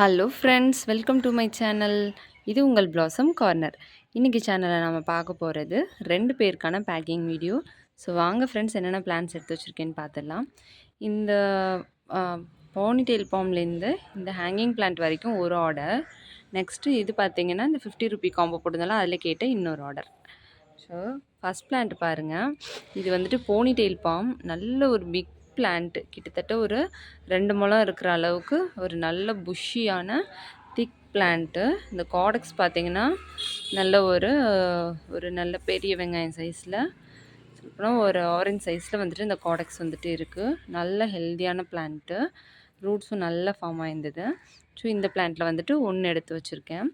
Hello friends, welcome to my channel. இது உங்கள் blossom corner. இன்றைக்கி சேனலில் நம்ம பார்க்க போகிறது 2 பேருக்கான பேக்கிங் வீடியோ. ஸோ வாங்க ஃப்ரெண்ட்ஸ், என்னென்ன பிளான்ஸ் எடுத்து வச்சுருக்கேன்னு பார்த்துடலாம். இந்த போனிடெயில் பாம்லேருந்து இந்த ஹேங்கிங் பிளான்ட் வரைக்கும் ஒரு ஆர்டர். நெக்ஸ்ட்டு இது பார்த்திங்கன்னா இந்த 50 ரூபி காம்போ போட்டிருந்தாலும் அதில் கேட்ட இன்னொரு ஆர்டர். ஸோ ஃபஸ்ட் பிளான்ட் பாருங்கள். இது வந்துட்டு போனிடெயில் பாம், நல்ல ஒரு பிக் பிளான்ட்டு, கிட்டத்தட்ட ஒரு 2 முழம் இருக்கிற அளவுக்கு ஒரு நல்ல புஷ்ஷியான திக் பிளான்ட்டு. இந்த காடெக்ஸ் பார்த்திங்கன்னா நல்ல ஒரு நல்ல பெரிய வெங்காயம் சைஸில், அப்புறம் ஒரு ஆரஞ்ச் சைஸில் வந்துட்டு இந்த காடெக்ஸ் வந்துட்டு இருக்குது. நல்ல ஹெல்த்தியான பிளான்ட்டு, ரூட்ஸும் நல்லா ஃபார்ம் ஆயிருந்தது. ஸோ இந்த பிளான்ட்டில் வந்துட்டு 1 எடுத்து வச்சுருக்கேன்.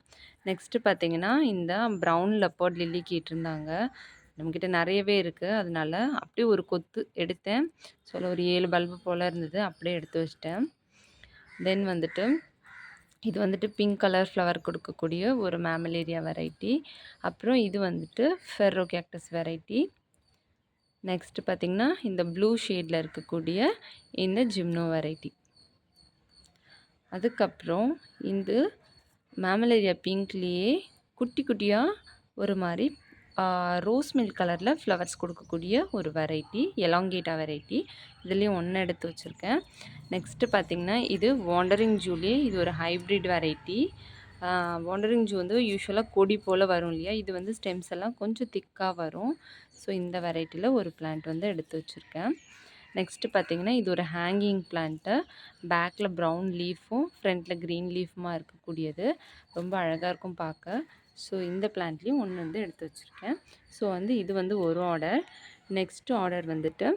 நெக்ஸ்ட்டு பார்த்திங்கன்னா இந்த ப்ரௌன் லெப்பர்ட் லில்லி கேட்டிருந்தாங்க. நம்மக்கிட்ட நிறையவே இருக்குது, அதனால அப்படியே ஒரு கொத்து எடுத்தேன். ஸோ அதில் ஒரு 7 பல்பு போல் இருந்தது, அப்படியே எடுத்து வச்சிட்டேன். தென் வந்துட்டு இது வந்துட்டு பிங்க் கலர் ஃப்ளவர் கொடுக்கக்கூடிய ஒரு மேமலேரியா வெரைட்டி. அப்புறம் இது வந்துட்டு ஃபெர்ரோ கேக்டஸ் வெரைட்டி. நெக்ஸ்ட்டு பார்த்திங்கன்னா இந்த ப்ளூ ஷேடில் இருக்கக்கூடிய இந்த ஜிம்னோ வெரைட்டி. அதுக்கப்புறம் இந்த மேமலேரியா பிங்க்லேயே குட்டி குட்டியாக ஒரு மாதிரி ரோஸ் மில்க் கலரில் ஃப்ளவர்ஸ் கொடுக்கக்கூடிய ஒரு வெரைட்டி, எலாங்கேட்டா வெரைட்டி. இதுலேயும் 1 எடுத்து வச்சுருக்கேன். நெக்ஸ்ட்டு பார்த்திங்கன்னா இது வாண்டரிங் ஜூலே. இது ஒரு ஹைப்ரிட் வெரைட்டி. வாண்டரிங் ஜூ வந்து யூஸ்வலாக கொடி போல் வரும் இல்லையா, இது வந்து ஸ்டெம்ஸ் எல்லாம் கொஞ்சம் திக்காக வரும். ஸோ இந்த வெரைட்டியில் ஒரு பிளான்ட் வந்து எடுத்து வச்சுருக்கேன். நெக்ஸ்ட்டு பார்த்திங்கன்னா இது ஒரு ஹேங்கிங் பிளான்ட்டு, பேக்கில் ப்ரௌன் லீஃபும் ஃப்ரண்ட்டில் க்ரீன் லீஃபுமா இருக்கக்கூடியது. ரொம்ப அழகாக இருக்கும் பார்க்க. ஸோ இந்த பிளான்ட்லேயும் 1 வந்து எடுத்து வச்சுருக்கேன். ஸோ வந்து இது வந்து ஒரு ஆர்டர். நெக்ஸ்ட்டு ஆர்டர் வந்துட்டு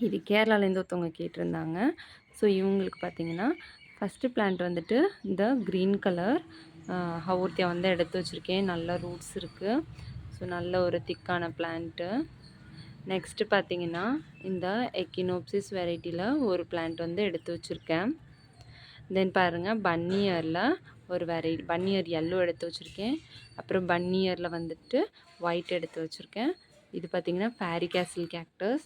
இது கேரளாலேருந்து ஒருத்தவங்க கேட்டிருந்தாங்க. ஸோ இவங்களுக்கு பார்த்திங்கன்னா ஃபஸ்ட்டு பிளான்ட் வந்துட்டு இந்த க்ரீன் கலர் ஹவோர்த்தியா வந்து எடுத்து வச்சுருக்கேன். நல்ல ரூட்ஸ் இருக்குது. ஸோ நல்ல ஒரு திக்கான பிளான்ட்டு. நெக்ஸ்ட்டு பார்த்திங்கன்னா இந்த எக்கினோப்சிஸ் வெரைட்டியில் ஒரு பிளான்ட் வந்து எடுத்து வச்சுருக்கேன். தென் பாருங்கள், பன்னியரில் ஒரு பன்னியர் எல்லோ எடுத்து வச்சுருக்கேன். அப்புறம் பன்னியரில் வந்துட்டு ஒயிட் எடுத்து வச்சுருக்கேன். இது பார்த்திங்கன்னா ஃபேரி கேசில் கேக்டஸ்.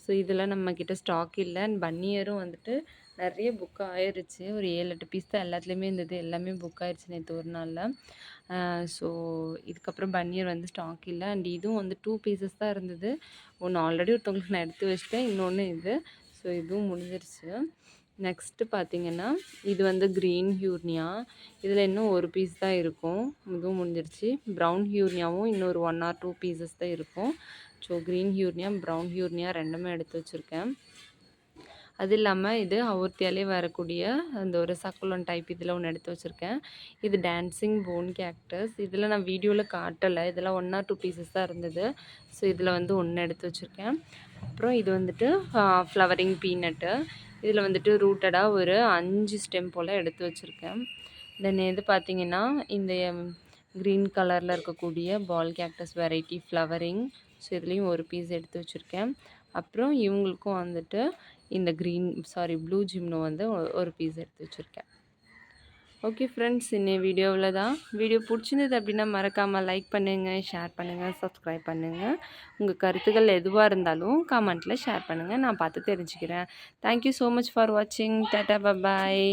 ஸோ இதில் நம்மக்கிட்ட ஸ்டாக் இல்லை. அண்ட் பன்னியரும் வந்துட்டு நிறைய புக் ஆயிடுச்சு. ஒரு 7-8 பீஸ் தான் எல்லாத்துலேயுமே இருந்தது, எல்லாமே புக் ஆயிடுச்சு நேற்று ஒரு நாளில். ஸோ இதுக்கப்புறம் பன்னியர் வந்து ஸ்டாக் இல்லை. அண்ட் இதுவும் வந்து 2 பீசஸ் தான் இருந்தது. ஒன்று ஆல்ரெடி ஒருத்தவங்களுக்கு நான் எடுத்து வச்சிட்டேன், இன்னொன்று இது. ஸோ இதுவும் முடிஞ்சிருச்சு. நெக்ஸ்ட்டு பார்த்திங்கன்னா இது வந்து க்ரீன் ஹியூர்னியா. இதில் இன்னும் ஒரு பீஸ் தான் இருக்கும், இதுவும் முடிஞ்சிருச்சு. ப்ரௌன் ஹியூர்னியாவும் இன்னொரு 1 or 2 பீசஸ் தான் இருக்கும். ஸோ க்ரீன் ஹியூர்னியா, ப்ரௌன் ஹியூர்னியா 2மே எடுத்து வச்சுருக்கேன். அது இல்லாமல் இது ஹவோர்த்தியாலே வரக்கூடிய அந்த ஒரு சக்குலன் டைப், இதில் 1 எடுத்து வச்சுருக்கேன். இது டான்சிங் போன் கேக்டஸ். இதில் நான் வீடியோவில் காட்டலை, இதெல்லாம் 1 or 2 பீசஸ் தான் இருந்தது. ஸோ இதில் வந்து 1 எடுத்து வச்சுருக்கேன். அப்புறம் இது வந்துட்டு ஃப்ளவரிங் பீனட்டு. இதில் வந்துட்டு ரூட்டடாக ஒரு 5 ஸ்டெம் போல் எடுத்து வச்சுருக்கேன். தென் இது பார்த்திங்கன்னா இந்த க்ரீன் கலரில் இருக்கக்கூடிய பால் கேக்டஸ் வெரைட்டி ஃப்ளவரிங். ஸோ இதுலேயும் ஒரு பீஸ் எடுத்து வச்சுருக்கேன். அப்புறம் இவங்களுக்கும் வந்துட்டு இந்த ப்ளூ ஜிம்னோ வந்து ஒரு பீஸ் எடுத்து வச்சுருக்கேன். ஓகே ஃப்ரெண்ட்ஸ், இன்னும் வீடியோவில் தான். வீடியோ பிடிச்சிருந்தது அப்படின்னா மறக்காமல் லைக் பண்ணுங்கள், ஷேர் பண்ணுங்கள், சப்ஸ்கிரைப் பண்ணுங்கள். உங்கள் கருத்துக்கள் எதுவாக இருந்தாலும் கமெண்ட்டில் ஷேர் பண்ணுங்கள், நான் பார்த்து தெரிஞ்சுக்கிறேன். தேங்க்யூ ஸோ மச் ஃபார் வாட்சிங். டாட்டா, பாய்.